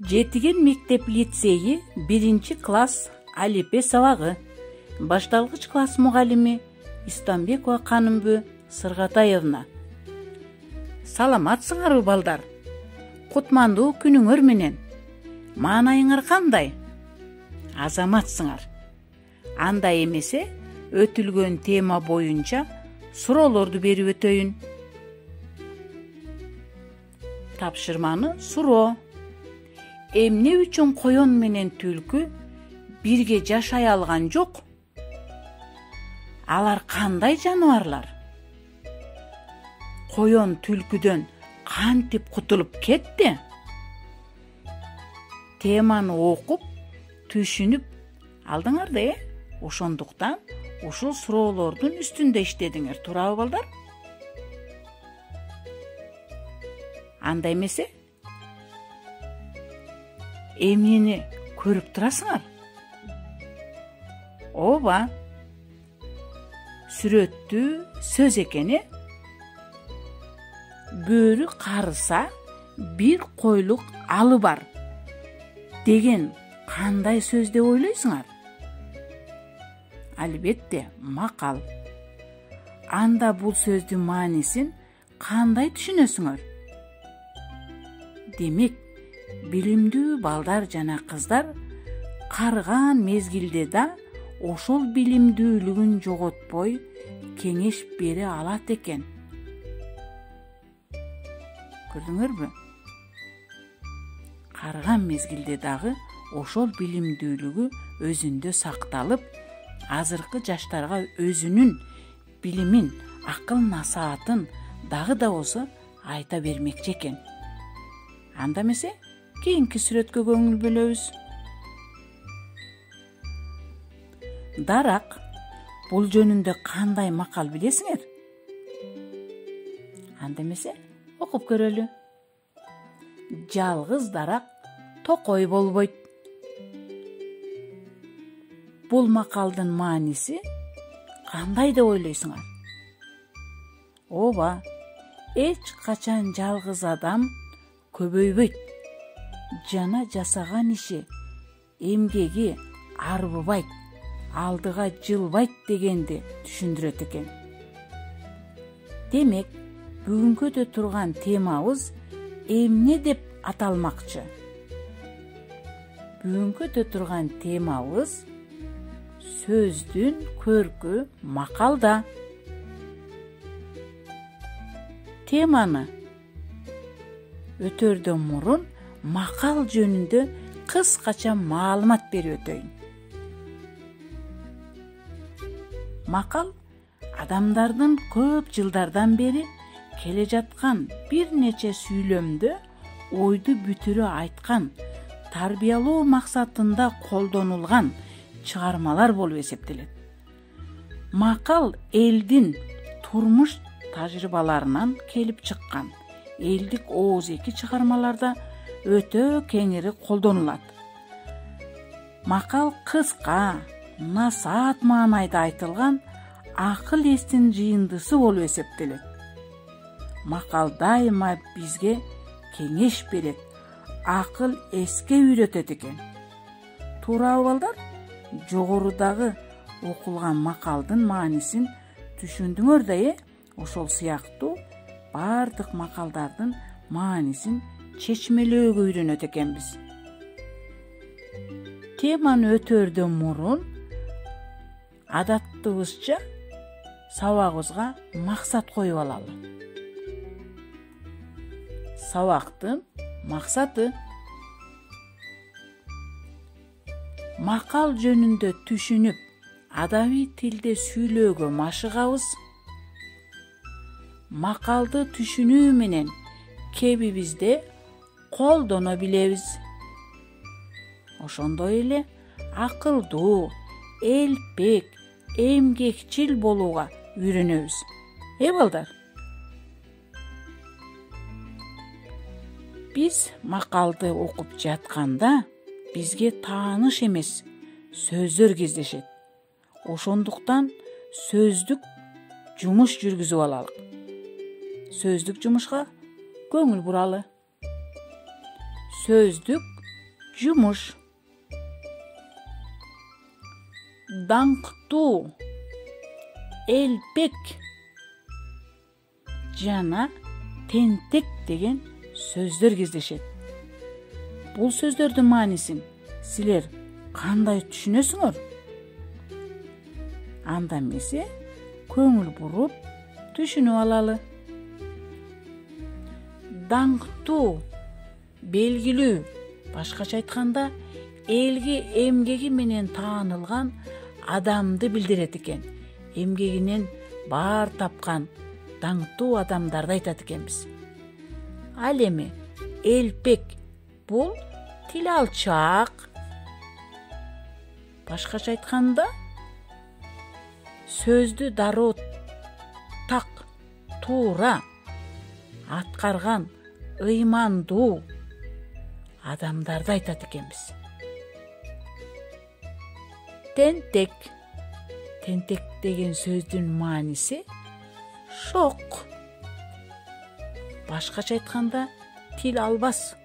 Жетиген мектеп лицейи 1-класс алипе сабагы. Башталгыч класс мугалими Истамбекова Канымбү Сыргатаевна. Саламатсыңарбы балдар? Кутмандуу күнүңөр менен. Маанайыңар кандай? Азаматсыңар. Андай эмесе өтүлгөн тема боюнча суроолорду берип өтөйүн. Тапшырманы суроо. Эмне үчүн коён менен түлкү бирге жашай алган жок? Алар кандай жаныбарлар? Коён түлкүдөн кантип кутулуп кетти? Теманы окуп, түшүнүп алдыңар да, ошондуктан ушул суроолордун үстүндө иштедиңер, туурабы балдар? Анда эмесе эмнени көрүп турасыңар? Ооба, сүрөттүү сөз экени. Бөрү карыса бир койлук алы бар деген кандай сөз деп ойлойсуңар? Албетте, макал. Анда бул сөздүн маанисин кандай түшүнөсүңөр? Демек, билимдүү балдар жана кыздар карыган мезгилде да ошол билимдүүлүгүн жоготпой кеңеш бере алат экен. Көрдүңөрбү? Карыган мезгилде дагы ошол билимдүүлүгү өзүндө сакталып, азыркы жаштарга өзүнүн билимин, акыл насаатын дагы да болсо айта бермекчи экен. Анда эмесе, кийинки сүрөткө көңүл бөлөбүз. Дарак, бул жөнүндө кандай макал билесиңер? Анда эмесе, окуп көрөлү. Жалгыз дарак токой болбойт. Бул макалдын мааниси кандай деп ойлойсуңар? Ооба, эч качан жалгыз адам көбөйбөйт. Жана жасаган иши, эмгеги арбыбайт, алдыга жылбайт дегенди түшүндүрөт экен. Демек, бүгүнкү турган темабыз эмне деп аталмакчы? Бүгүнкү турган темабыз сөздүн көркү макалда. Теманы өтөрдөн мурун макал жөнүндө кыскача маалымат берип өтөйүн. Макал адамдардын көп жылдардан бери келе жаткан бир нече сүйлөмдө ойду бүтүрө айткан, тарбиялоо максатында колдонулган чыгармалар болуп эсептелет. Макал элдин турмуш тажрыйбаларынан келип чыккан, элдик ооз-эки чыгармаларда өтө кеңири колдонулат. Макал кыска, насаат маанайда айтылган акыл эстин жыйындысы болуп эсептелет. Макал дайыма бизге кеңеш берет, акыл эске үйрөтөт экен. Туурабы балдар? Жогорудагы окулган макалдын маанисин түшүндүңөр да, ошол сыяктуу бардык макалдардын маанисин чечмелөөгө үйрөнөт экенбиз. Теманы өтөрдөн мурун адаттыбызча сабагыбызга максат коюп алалы. Сабактын максаты. Макал жөнүндө түшүнүп, адабий тилде сүйлөөгө машыгабыз. Макалды түшүнүү менен кебибизде колдоно билебиз. Ошондой эле акылдуу, элпек, эмгекчил болууга үйрөнөбүз. Балдар? Биз макалды окуп жатканда бизге тааныш эмес сөздөр кездешет. Ошондуктан сөздүк жумуш жүргүзүп алалы. Сөздүк жумушка көңүл буралы. Сөздүк жумуш. Даңктуу, элпек жана тентек деген сөздөр кездешет. Бул сөздөрдүн маанисин силер кандай түшүнөсүңөр? Анда эмесе көңүл буруп түшүнүп алалы. Даңктуу, белгилүү, башкача айтканда элге эмгеги менен таанылган адамды билдирет экен. Эмгегинен баар тапкан даңктуу адамдарды айтат экенбиз. Ал эми элпек бул тил алчаак. Башкача айтканда сөздү дароо так, туура аткарган ыймандуу адамдарды айтат экенбиз. Тентек. Тентек деген сөздүн мааниси шок. Башкача айтканда тил албас,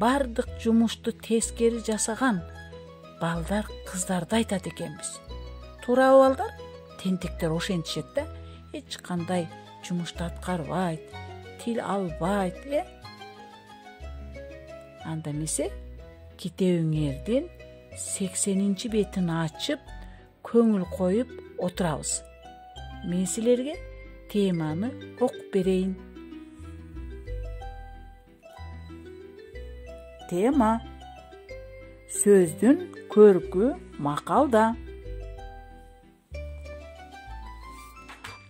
бардык жумушту тескери жасаган балдар, кыздарды айтат экенбиз. Туурабы балдар? Тентектер ошентишет да, эч кандай жумушту аткарбайт, тил албайт, Анда эмесе китебиңердин 80 бетин ачып, көңүл коюп отурабыз. Мен силерге теманы окуп берейин. Тема: сөздүн көркү макалда.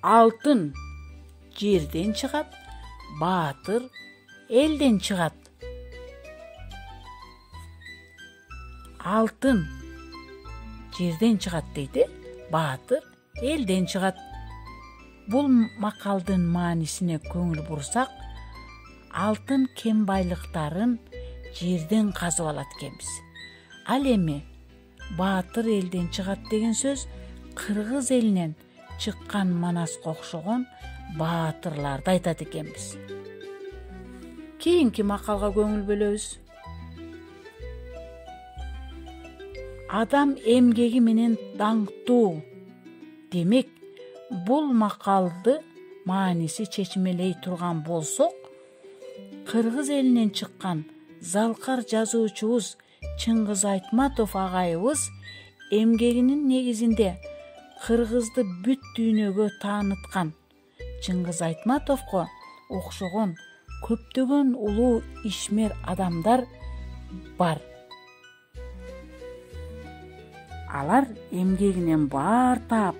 Алтын жерден чыгат, баатыр элден чыгат. Алтын жерден чыгат дейди, баатыр элден чыгат. Бул макалдын маанисине көңүл бурсак, алтын кем байлыктарын жерден казып алат экенбиз. Ал эми баатыр элден чыгат деген сөз кыргыз элинен чыккан Манаска окшогон баатырларды айтат экенбиз. Кийинки макалга көңүл бөлөбүз. Адам эмгеги менен даңктуу. Демек, бул макалды мааниси чечмелей турган болсок, кыргыз элинен чыккан залкар жазуучубуз Чыңгыз Айтматов агайыбыз эмгегинин негизинде кыргызды бүт дүйнөгө тааныткан Чыңгыз Айтматовго окшогон көптөгөн улуу ишмер адамдар бар. Алар эмгегинен баар таап,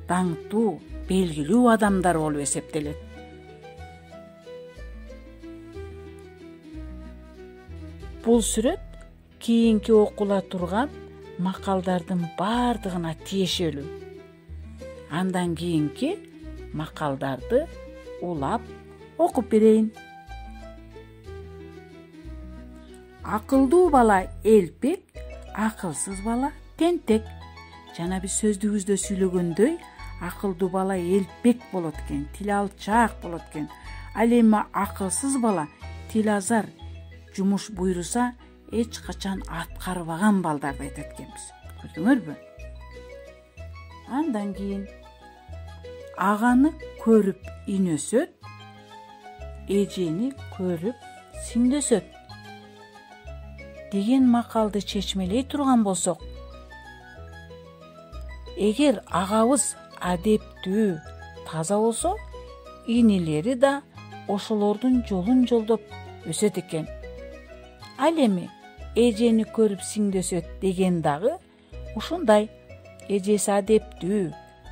даңктуу, белгилүү адамдар болуп эсептелет. Бул сүрөт кийинки окула турган макалдардын бардыгына тиешелүү. Андан кийинки макалдарды улап окуп берейин. Акылдуу бала элпек, акылсыз бала тентек. Жана биз сөздүгүбүздө сүйлөгөндөй, акылдуу бала элпек болот экен, тил алчаак болот экен. Ал эми акылсыз бала тил азар, жумуш буйруса эч качан аткарбаган балдарды айтат экенбиз. Көрдүңөрбү? Андан кийин аганы көрүп ин өсөт, эжени көрүп сиңди өсөт деген макалды чечмелей турган болсок, эгер агабыз адептүү, таза болсо, инилери да ошолордун жолун жолдоп өсөт экен. Ал эми эжени көрүп сиңди өсөт деген дагы ушундай. Эжеси адептүү,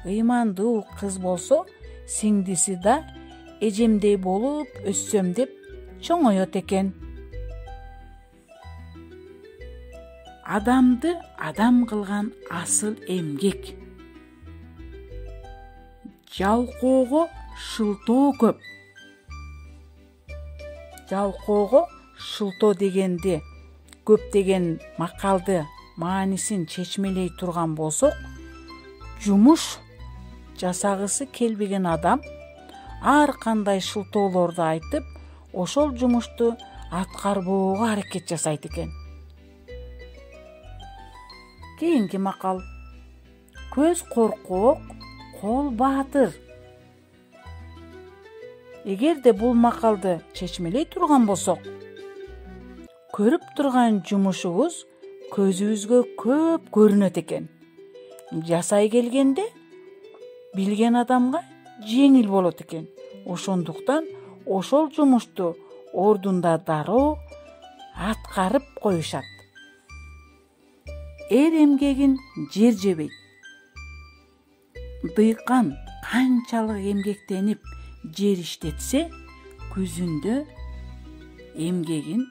ыймандуу кыз болсо, сиңдиси да эжемдей болуп өссөм деп чоңоет экен. Адамды адам кылган асыл эмгек. Жалкоого шылтоо көп. жалкоого шылтоо дегенди көптөгөн макалды маанисин чечмелей турган болсок, жумуш жасагысы келбеген адам ар кандай шылтоолорду айтып, ошол жумушту аткарбоого аракет жасайт экен. Кийинки макал. Көз коркок, кол баатыр. Эгерде бул макалды чечмелей турган болсок, көрүп турган жумушубуз көзүбүзгө көп көрүнөт экен. Жасай келгенде билген адамга жеңил болот экен. Ошондуктан ошол жумушту ордунда дароо аткарып коюшат. Эр эмгегин жер жебейт. Дыйкан канчалык эмгектенип жер иштетсе, күзүндө эмгегин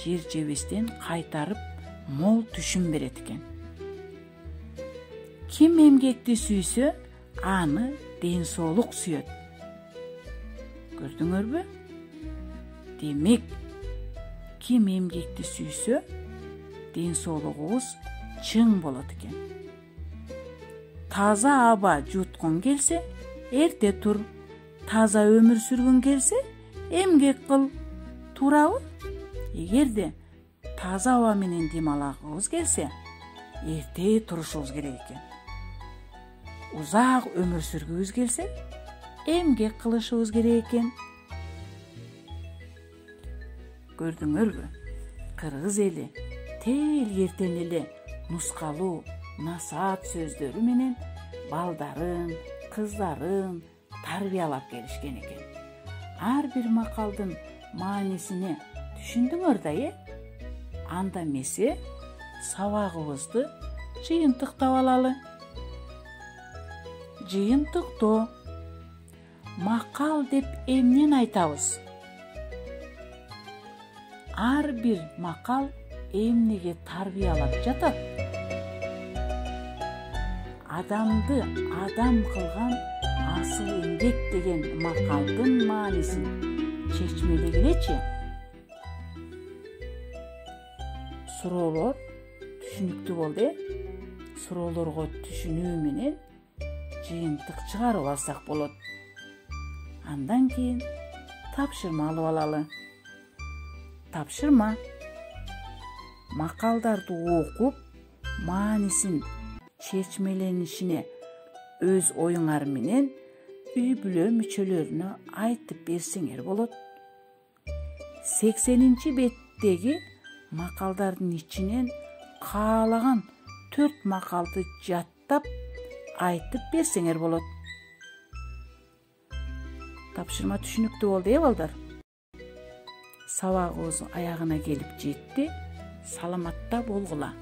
жер жебестен кайтарып мол түшүм берет экен. Ким эмгекти сүйсө, аны ден соолук сүйөт. Көрдүңөрбү? Демек, ким эмгекти сүйсө, ден соолугубуз чың болот экен. Таза аба жуткун келсе, эрте тур. Таза өмүр сүргүң келсе, эмгек кыл. Туурабы? Эгерде таза аба менен дем алагыбыз келсе, эрте турушубуз керек экен. Узак өмүр сүргүбүз келсе, эмгек кылышыбыз керек экен. Көрдүңөрбү? Кыргыз эли эл-ертен эле нускалуу, насаат сөздөрү менен балдарын, кыздарын тарбиялап келишкен экен. Ар бир макалдын маанисине түшүндүңөр да, Анда эмесе сабагыбызды жыйынтыктап алалы. Жыйынтыктоо. Макал деп эмнени айтабыз? Ар бир макал эмнеге тарбиялап жатат? Адамды адам кылган асыл эмгек деген макалдын маанисин чечмелегилечи. Суроолор түшүнүктүү болду, Суроолорго түшүнүү менен жыйынтык чыгарып алсак болот. Андан кийин тапшырма алып алалы. Тапшырма. Макалдарды окуп, маанисин чечмеленишине өз оюңар менен үй-бүлө мүчөлөрүнө айтып берсеңер болот. 80-беттеги макалдардын ичинен каалаган 4 макалды жаттап айтып берсеңер болот. Тапшырма түшүнүктүү болду, балдар? Сабагыбыз аягына келип жетти. Саламатта болгула.